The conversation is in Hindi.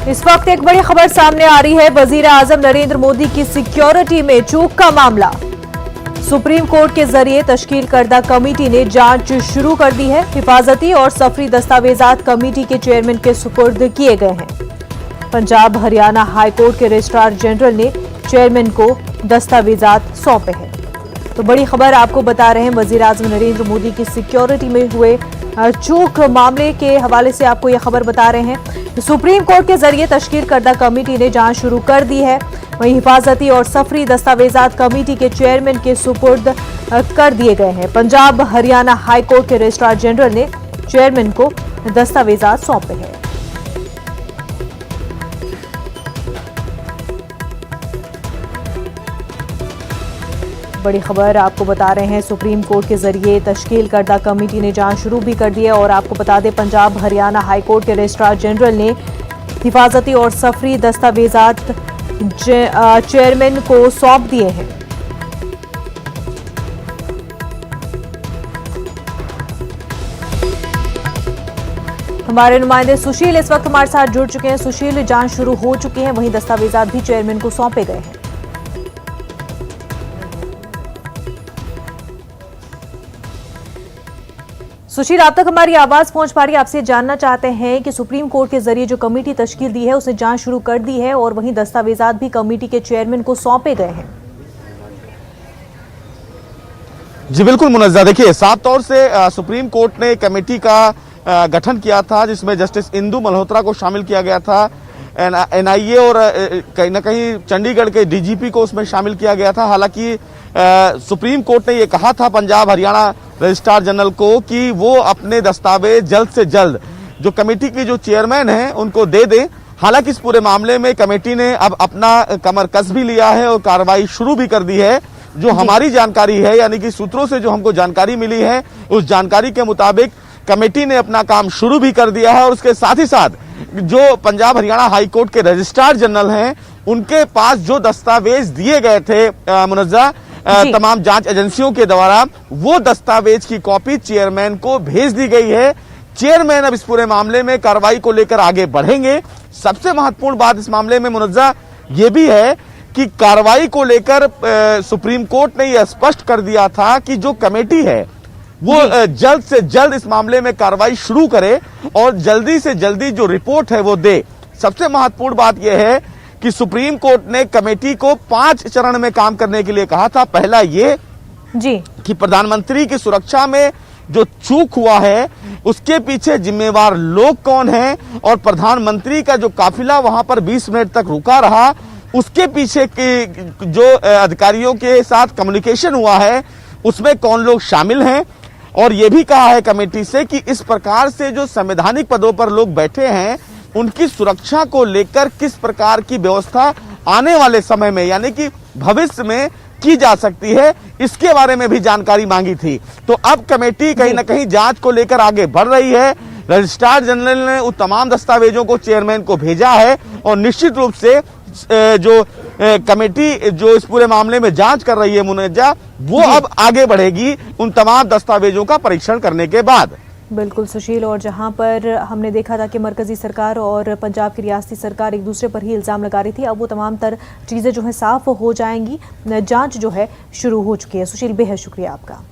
इस वक्त एक बड़ी खबर सामने आ रही है। वजीर आजम नरेंद्र मोदी की सिक्योरिटी में चूक का मामला। सुप्रीम कोर्ट के जरिए तश्कील करदा कमेटी ने जांच शुरू कर दी है। हिफाजती और सफरी दस्तावेजात कमेटी के चेयरमैन के सुपुर्द किए गए हैं। पंजाब हरियाणा हाईकोर्ट के रजिस्ट्रार जनरल ने चेयरमैन को दस्तावेजात सौंपे हैं। तो बड़ी खबर आपको बता रहे हैं, वजीर आजम नरेंद्र मोदी की सिक्योरिटी में हुए चूक मामले के हवाले से आपको यह खबर बता रहे हैं। सुप्रीम कोर्ट के जरिए तश्कील करदा कमेटी ने जांच शुरू कर दी है। वहीं हिफाजती और सफरी दस्तावेजात कमेटी के चेयरमैन के सुपुर्द कर दिए गए हैं। पंजाब हरियाणा हाईकोर्ट के रजिस्ट्रार जनरल ने चेयरमैन को दस्तावेजात सौंपे हैं। बड़ी खबर आपको बता रहे हैं, सुप्रीम कोर्ट के जरिए तश्कील करदा कमेटी ने जांच शुरू भी कर दी है। और आपको बता दें, पंजाब हरियाणा हाईकोर्ट के रजिस्ट्रार जनरल ने हिफाजती और सफरी दस्तावेजात चेयरमैन को सौंप दिए हैं। हमारे नुमाइंदे सुशील इस वक्त हमारे साथ जुड़ चुके हैं। सुशील, जांच शुरू हो चुकी है, वहीं दस्तावेजात भी चेयरमैन को सौंपे गए हैं। सुशील, आप तक हमारी आवाज पहुंच पा रही है। आपसे जानना चाहते हैं कि सुप्रीम कोर्ट के जरिए जो कमेटी तश्कील दी है उसने जांच शुरू कर दी है और वहीं दस्तावेजात भी कमेटी के चेयरमैन को सौंपे गए हैं। जी बिल्कुल मुनज़्ज़ा, देखिए साफ तौर से सुप्रीम कोर्ट ने कमेटी का गठन किया था जिसमें जस्टिस इंदु मल्होत्रा को शामिल किया गया था। एनआईए और कहीं ना कहीं चंडीगढ़ के डीजीपी को उसमें शामिल किया गया था। हालांकि सुप्रीम कोर्ट ने यह कहा था पंजाब हरियाणा रजिस्ट्रार जनरल को कि वो अपने दस्तावेज जल्द से जल्द जो कमेटी के जो चेयरमैन हैं उनको दे दें। हालांकि इस पूरे मामले में कमेटी ने अब अपना कमर कस भी लिया है और कार्रवाई शुरू भी कर दी है। जो हमारी जानकारी है, यानी कि सूत्रों से जो हमको जानकारी मिली है, उस जानकारी के मुताबिक कमेटी ने अपना काम शुरू भी कर दिया है। और उसके साथ ही साथ जो पंजाब हरियाणा हाईकोर्ट के रजिस्ट्रार जनरल हैं उनके पास जो दस्तावेज दिए गए थे मुनज़्ज़ा तमाम जांच एजेंसियों के द्वारा, वो दस्तावेज की कॉपी चेयरमैन को भेज दी गई है। चेयरमैन अब इस पूरे मामले में कार्रवाई को लेकर आगे बढ़ेंगे। सबसे महत्वपूर्ण बात इस मामले में मुनज़्ज़ा ये भी है कि कार्रवाई को लेकर सुप्रीम कोर्ट ने यह स्पष्ट कर दिया था कि जो कमेटी है वो जल्द से जल्द इस मामले में कार्रवाई शुरू करे और जल्दी से जल्दी जो रिपोर्ट है वो दे। सबसे महत्वपूर्ण बात यह है कि सुप्रीम कोर्ट ने कमेटी को 5 चरण में काम करने के लिए कहा था। पहला ये कि प्रधानमंत्री की सुरक्षा में जो चूक हुआ है उसके पीछे जिम्मेवार लोग कौन हैं और प्रधानमंत्री का जो काफिला वहां पर 20 मिनट तक रुका रहा उसके पीछे के जो अधिकारियों के साथ कम्युनिकेशन हुआ है उसमें कौन लोग शामिल हैं। और यह भी कहा है कमेटी से कि इस प्रकार से जो संवैधानिक पदों पर लोग बैठे हैं उनकी सुरक्षा को लेकर किस प्रकार की व्यवस्था आने वाले समय में यानी कि भविष्य में की जा सकती है, इसके बारे में भी जानकारी मांगी थी। तो अब कमेटी कहीं ना कहीं जांच को लेकर आगे बढ़ रही है। रजिस्ट्रार जनरल ने उन तमाम दस्तावेजों को चेयरमैन को भेजा है और निश्चित रूप से जो कमेटी जो इस पूरे मामले में जांच कर रही है मुनज़्ज़ा, वो अब आगे बढ़ेगी उन तमाम दस्तावेजों का परीक्षण करने के बाद। बिल्कुल सुशील, और जहां पर हमने देखा था कि मरकजी सरकार और पंजाब की रियासती सरकार एक दूसरे पर ही इल्जाम लगा रही थी, अब वो तमाम तर चीजें जो है साफ हो जाएंगी। जांच जो है शुरू हो चुकी है। सुशील, बेहद शुक्रिया आपका।